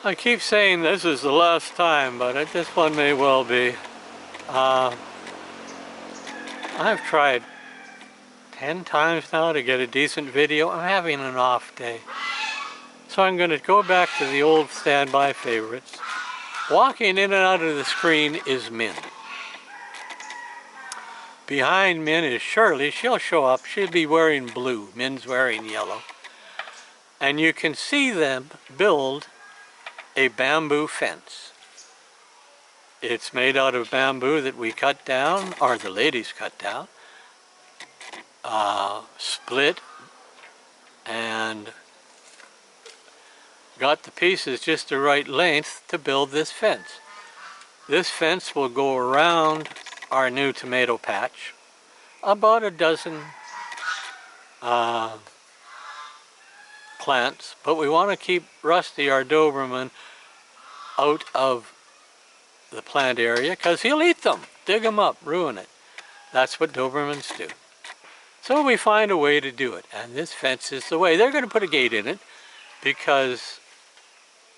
I keep saying this is the last time, but this one may well be. I've tried 10 times now to get a decent video. I'm having an off day. So I'm going to go back to the old standby favorites. Walking in and out of the screen is Min. Behind Min is Shirley. She'll show up. She'll be wearing blue. Min's wearing yellow. And you can see them build a bamboo fence. It's made out of bamboo that we cut down, or the ladies cut down, split, and got the pieces just the right length to build this fence. This fence will go around our new tomato patch, about a dozen plants, but we want to keep Rusty, our Doberman, out of the plant area because he'll eat them, dig them up, ruin it. That's what Dobermans do. So we find a way to do it, and this fence is the way. They're going to put a gate in it because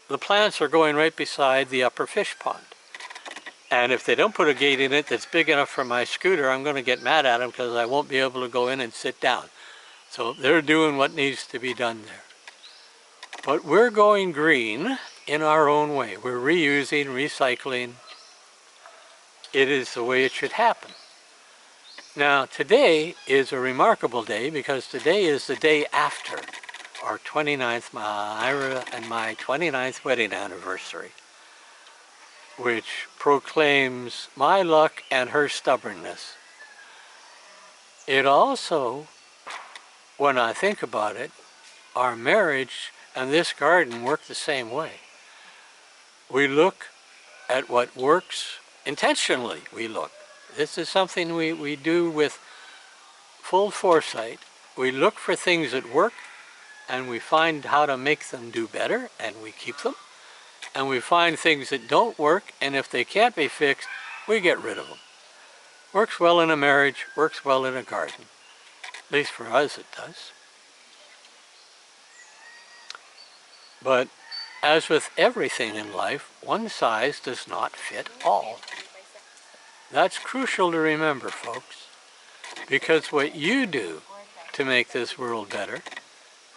the plants are going right beside the upper fish pond. And if they don't put a gate in it that's big enough for my scooter, I'm going to get mad at them because I won't be able to go in and sit down. So they're doing what needs to be done there. But we're going green in our own way. We're reusing, recycling. It is the way it should happen. Now, today is a remarkable day because today is the day after our 29th, Ira and my 29th wedding anniversary, which proclaims my luck and her stubbornness. It also, when I think about it, our marriage and this garden work the same way. We look at what works intentionally. We look. This is something we do with full foresight. We look for things that work and we find how to make them do better and we keep them. And we find things that don't work, and if they can't be fixed, we get rid of them. Works well in a marriage, works well in a garden. At least for us it does. But as with everything in life, one size does not fit all. That's crucial to remember, folks, because what you do to make this world better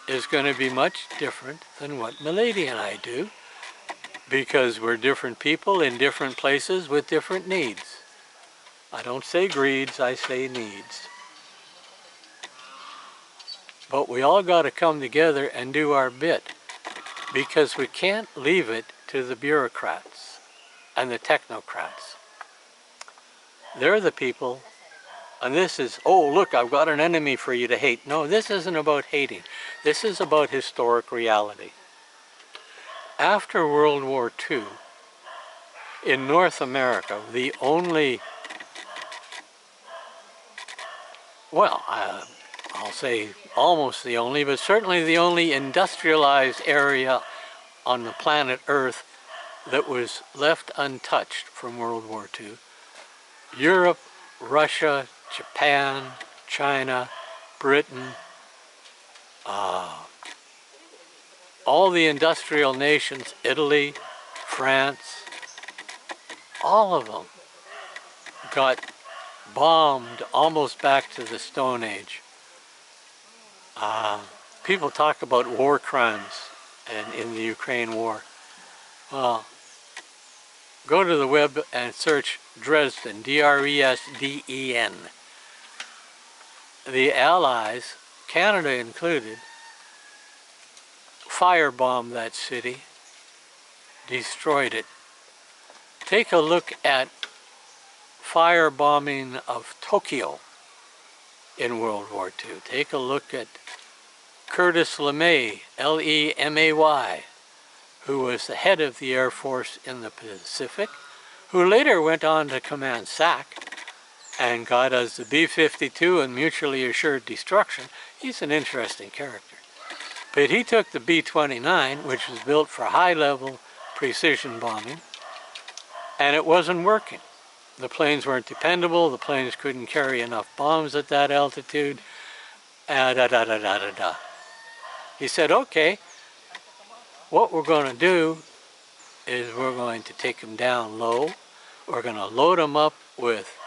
is going to be much different than what Milady and I do, because we're different people in different places with different needs. I don't say greeds, I say needs. But we all got to come together and do our bit, because we can't leave it to the bureaucrats and the technocrats. They're the people, and this is, oh look, I've got an enemy for you to hate. No, this isn't about hating. This is about historic reality. After World War II, in North America, the only, well, I'll say almost the only, but certainly the only industrialized area on the planet Earth that was left untouched from World War II. Europe, Russia, Japan, China, Britain, all the industrial nations, Italy, France, all of them got bombed almost back to the Stone Age. People talk about war crimes in the Ukraine war. Well, go to the web and search Dresden, D-R-E-S-D-E-N. The Allies, Canada included, firebombed that city, destroyed it. Take a look at firebombing of Tokyo in World War II. Take a look at Curtis LeMay, L-E-M-A-Y, who was the head of the Air Force in the Pacific, who later went on to command SAC and got us the B-52 and mutually assured destruction. He's an interesting character. But he took the B-29, which was built for high-level precision bombing, and it wasn't working. The planes weren't dependable, the planes couldn't carry enough bombs at that altitude, He said, okay, what we're going to do is we're going to take them down low. We're going to load them up with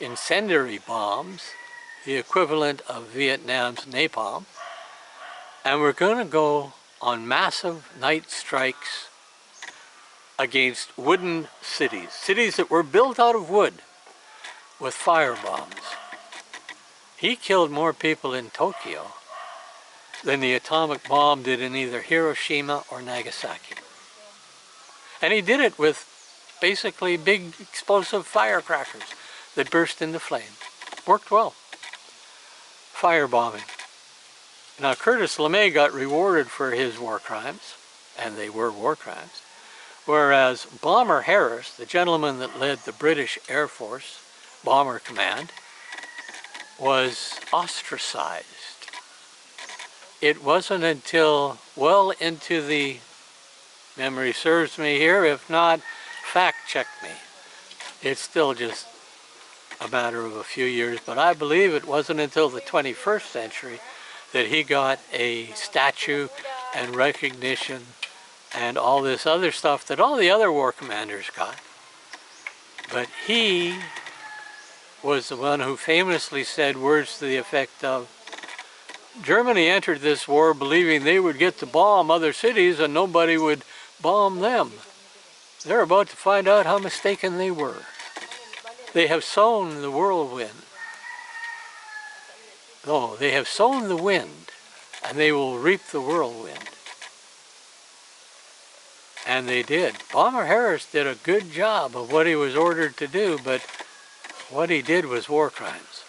incendiary bombs, the equivalent of Vietnam's napalm, and we're going to go on massive night strikes against wooden cities, cities that were built out of wood with fire bombs. He killed more people in Tokyo than the atomic bomb did in either Hiroshima or Nagasaki. And he did it with basically big explosive firecrackers that burst into flame. Worked well. Firebombing. Now Curtis LeMay got rewarded for his war crimes, and they were war crimes, whereas Bomber Harris, the gentleman that led the British Air Force Bomber Command, was ostracized. It wasn't until well into the, memory serves me here, if not, fact check me. It's still just a matter of a few years, but I believe it wasn't until the 21st century that he got a statue and recognition and all this other stuff that all the other war commanders got. But he was the one who famously said words to the effect of, Germany entered this war believing they would get to bomb other cities and nobody would bomb them. They're about to find out how mistaken they were. They have sown the whirlwind. No, they have sown the wind, and they will reap the whirlwind. And they did. Bomber Harris did a good job of what he was ordered to do, but what he did was war crimes.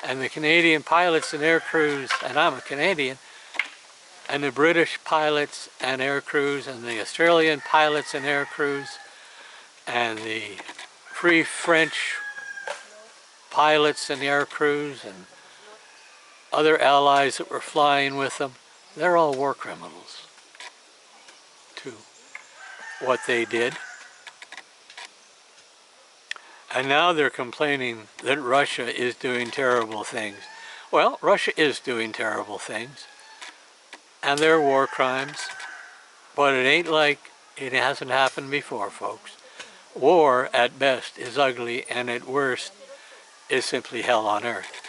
And the Canadian pilots and air crews, and I'm a Canadian, and the British pilots and air crews, and the Australian pilots and air crews, and the Free French pilots and air crews, and other allies that were flying with them, they're all war criminals to what they did. And now they're complaining that Russia is doing terrible things. Well, Russia is doing terrible things, and they're war crimes, but it ain't like it hasn't happened before, folks. War, at best, is ugly, and at worst, is simply hell on earth.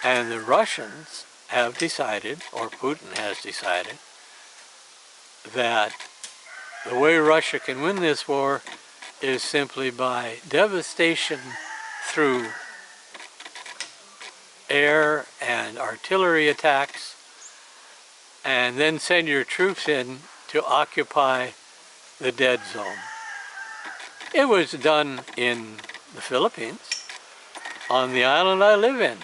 And the Russians have decided, or Putin has decided, that the way Russia can win this war is simply by devastation through air and artillery attacks, and then send your troops in to occupy the dead zone. It was done in the Philippines, on the island I live in.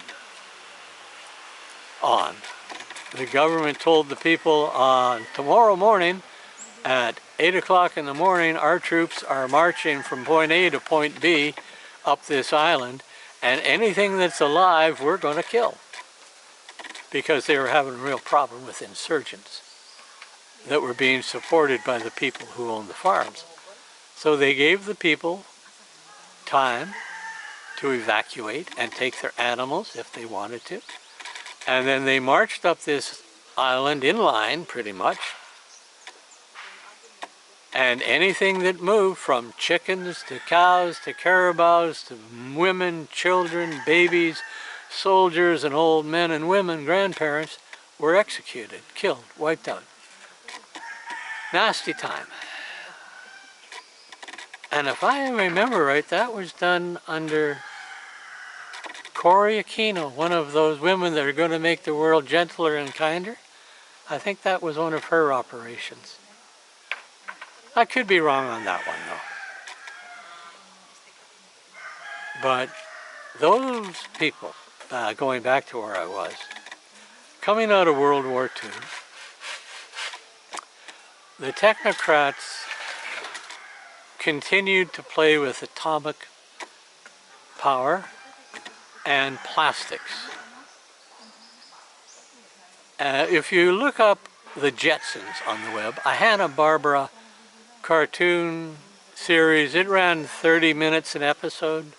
The government told the people on tomorrow morning at 8 o'clock in the morning, our troops are marching from point A to point B up this island, and anything that's alive we're going to kill. Because they were having a real problem with insurgents that were being supported by the people who owned the farms. So they gave the people time to evacuate and take their animals if they wanted to. And then they marched up this island in line, pretty much. And anything that moved, from chickens to cows to carabaos to women, children, babies, soldiers and old men and women, grandparents, were executed, killed, wiped out. Nasty time. And if I remember right, that was done under Cory Aquino, one of those women that are going to make the world gentler and kinder. I think that was one of her operations. I could be wrong on that one, though. But those people, going back to where I was, coming out of World War II, the technocrats continued to play with atomic power and plastics. If you look up the Jetsons on the web, a Hanna-Barbera cartoon series, it ran 30 minutes an episode,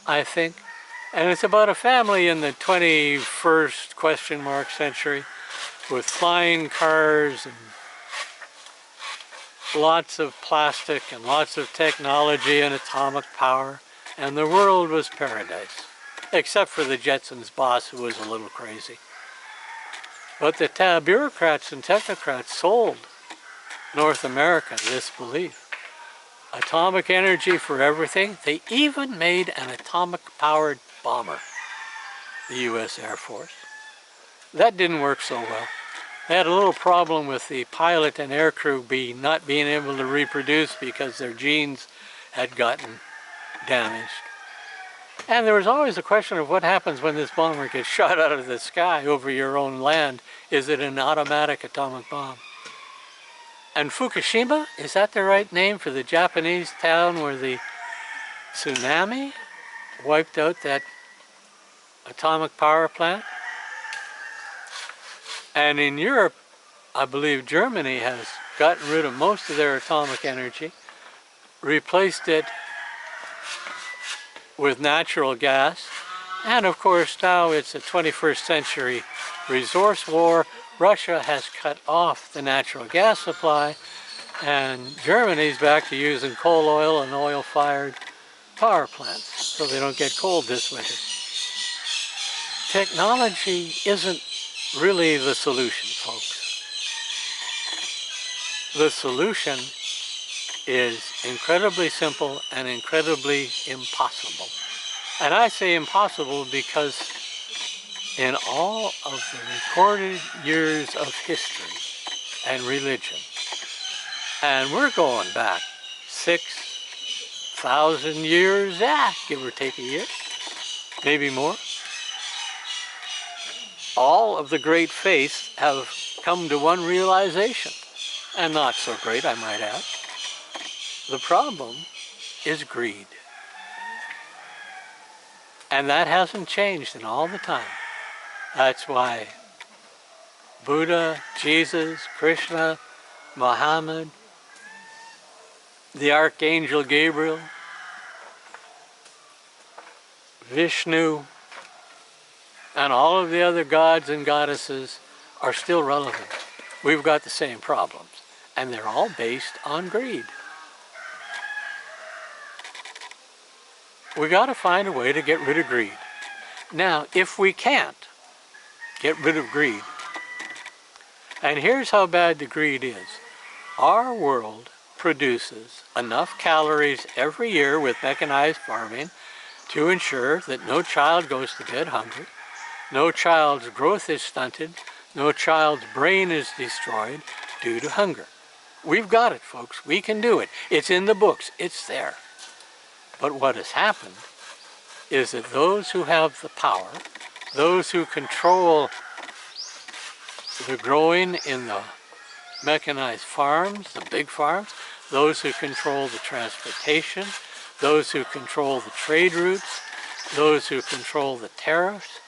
I think. And it's about a family in the 21st ? Century with flying cars and lots of plastic and lots of technology and atomic power, and the world was paradise. Except for the Jetsons' boss, who was a little crazy. But the bureaucrats and technocrats sold North America this belief. Atomic energy for everything. They even made an atomic-powered bomber, the U.S. Air Force. That didn't work so well. They had a little problem with the pilot and aircrew not being able to reproduce because their genes had gotten damaged. And there was always a question of what happens when this bomber gets shot out of the sky over your own land. Is it an automatic atomic bomb? And Fukushima, is that the right name for the Japanese town where the tsunami wiped out that atomic power plant? And in Europe, I believe Germany has gotten rid of most of their atomic energy, replaced it with natural gas, and of course now it's a 21st century resource war. Russia has cut off the natural gas supply, and Germany's back to using coal oil and oil-fired power plants, so they don't get cold this winter. Technology isn't really the solution, folks. The solution is incredibly simple and incredibly impossible. And I say impossible because in all of the recorded years of history and religion, and we're going back 6,000 years, give or take a year, maybe more, all of the great faiths have come to one realization, and not so great, I might add. The problem is greed. And that hasn't changed in all the time. That's why Buddha, Jesus, Krishna, Muhammad, the Archangel Gabriel, Vishnu, and all of the other gods and goddesses are still relevant. We've got the same problems, and they're all based on greed. We got to find a way to get rid of greed. Now, if we can't get rid of greed, and here's how bad the greed is. Our world produces enough calories every year with mechanized farming to ensure that no child goes to bed hungry, no child's growth is stunted, no child's brain is destroyed due to hunger. We've got it, folks. We can do it. It's in the books. It's there. But what has happened is that those who have the power, those who control the growing in the mechanized farms, the big farms, those who control the transportation, those who control the trade routes, those who control the tariffs,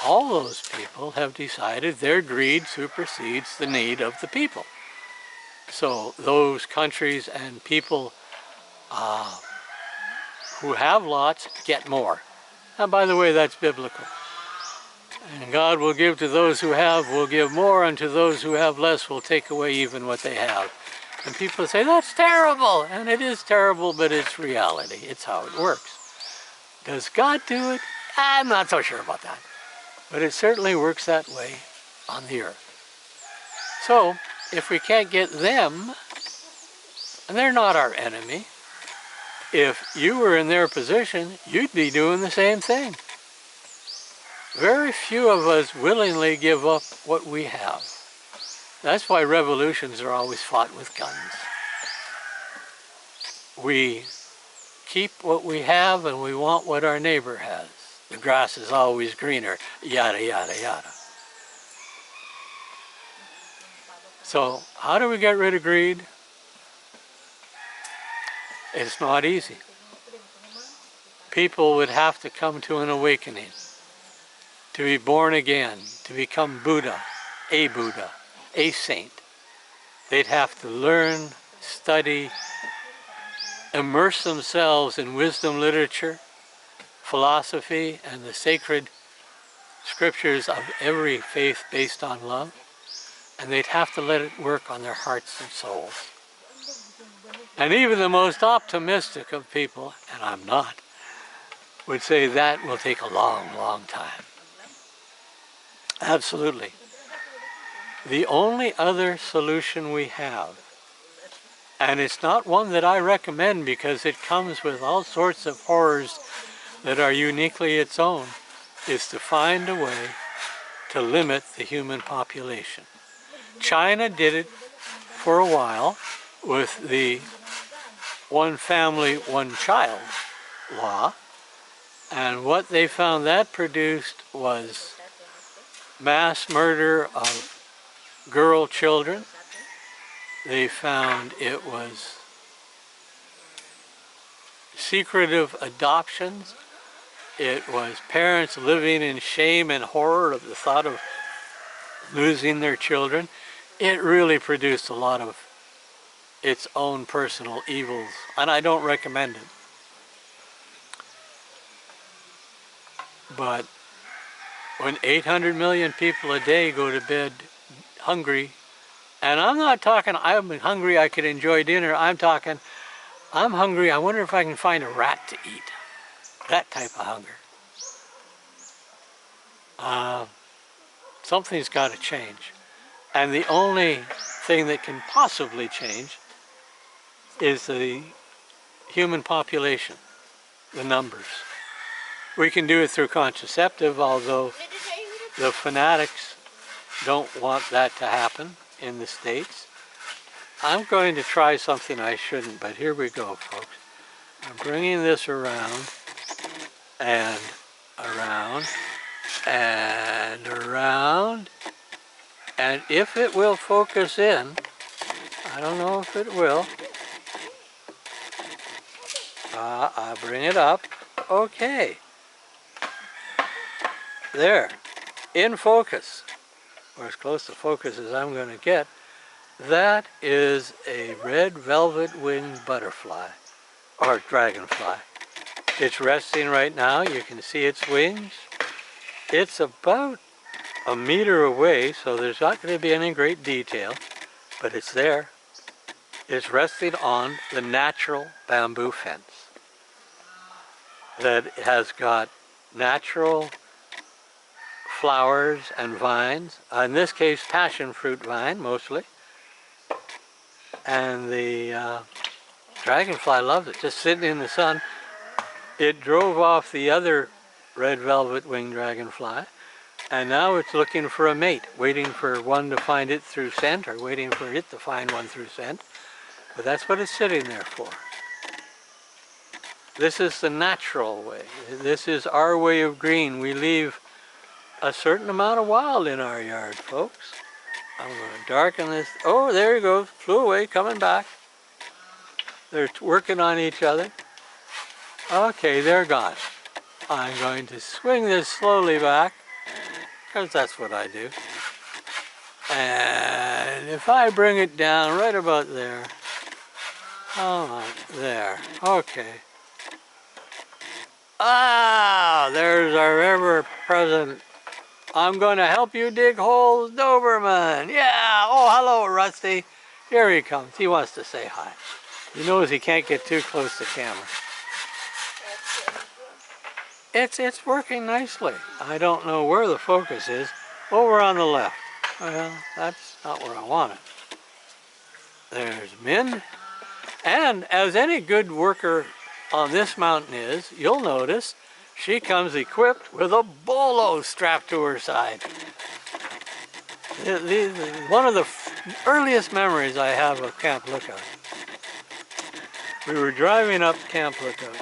all those people have decided their greed supersedes the need of the people. So those countries and people who have lots get more. And by the way, that's biblical. And God will give to those who have, will give more, and to those who have less will take away even what they have. And people say, that's terrible. And it is terrible, but it's reality. It's how it works. Does God do it? I'm not so sure about that. But it certainly works that way on the earth. So, if we can't get them, and they're not our enemy, if you were in their position, you'd be doing the same thing. Very few of us willingly give up what we have. That's why revolutions are always fought with guns. We keep what we have and we want what our neighbor has. The grass is always greener, yada, yada, yada. So, how do we get rid of greed? It's not easy. People would have to come to an awakening, to be born again, to become Buddha, a saint. They'd have to learn, study, immerse themselves in wisdom literature, philosophy, and the sacred scriptures of every faith based on love, and they'd have to let it work on their hearts and souls. And even the most optimistic of people, and I'm not, would say that will take a long, long time. Absolutely. The only other solution we have, and it's not one that I recommend because it comes with all sorts of horrors that are uniquely its own, is to find a way to limit the human population. China did it for a while with the one family, one child law, and what they found that produced was mass murder of girl children. They found it was secretive adoptions. It was parents living in shame and horror of the thought of losing their children. It really produced a lot of its own personal evils, and I don't recommend it. But when 800 million people a day go to bed hungry, and I'm not talking, I'm hungry, I could enjoy dinner, I'm talking, I'm hungry, I wonder if I can find a rat to eat. That type of hunger. Something's got to change. And the only thing that can possibly change is the human population, the numbers. We can do it through contraceptive, although the fanatics don't want that to happen in the States. I'm going to try something I shouldn't, but here we go, folks. I'm bringing this around and around and around, and if it will focus in, I don't know if it will. I'll bring it up. Okay. There. In focus. Or as close to focus as I'm going to get. That is a red velvet winged butterfly. Or dragonfly. It's resting right now. You can see its wings. It's about a meter away, so there's not going to be any great detail. But it's there. It's resting on the natural bamboo fence that has got natural flowers and vines, in this case passion fruit vine mostly, and the dragonfly loves it, just sitting in the sun. It drove off the other red velvet winged dragonfly, and now it's looking for a mate, waiting for one to find it through scent, or waiting for it to find one through scent. But that's what it's sitting there for. This is the natural way. This is our way of green. We leave a certain amount of wild in our yard, folks. I'm going to darken this. Oh, there he goes. Flew away, coming back. They're working on each other. Okay, they're gone. I'm going to swing this slowly back, because that's what I do. And if I bring it down right about there. Oh, there. Okay. Ah, there's our ever-present, I'm going to help you dig holes, Doberman. Yeah, oh, hello, Rusty. Here he comes. He wants to say hi. He knows he can't get too close to camera. It's working nicely. I don't know where the focus is. Over on the left. Well, that's not where I want it. There's Min. And as any good worker on this mountain is, you'll notice she comes equipped with a bolo strapped to her side. One of the earliest memories I have of Camp Lookout. We were driving up Camp Lookout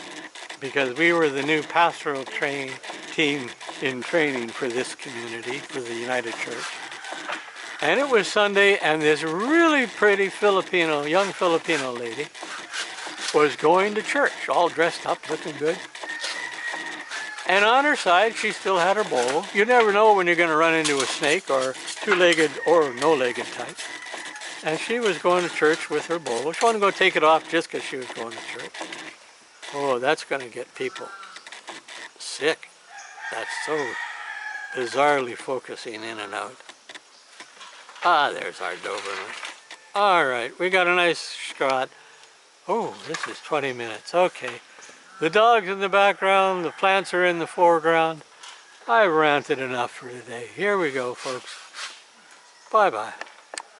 because we were the new pastoral team in training for this community, for the United Church. And it was Sunday, and this really pretty young Filipino lady was going to church, all dressed up, looking good. And on her side, she still had her bowl. You never know when you're going to run into a snake or two-legged or no-legged type. And she was going to church with her bowl. She wanted to go take it off just because she was going to church. Oh, that's going to get people sick. That's so bizarrely focusing in and out. Ah, there's our Doberman. All right, we got a nice shot. Oh, this is 20 minutes. Okay. The dog's in the background, the plants are in the foreground. I've ranted enough for today. Here we go, folks. Bye-bye.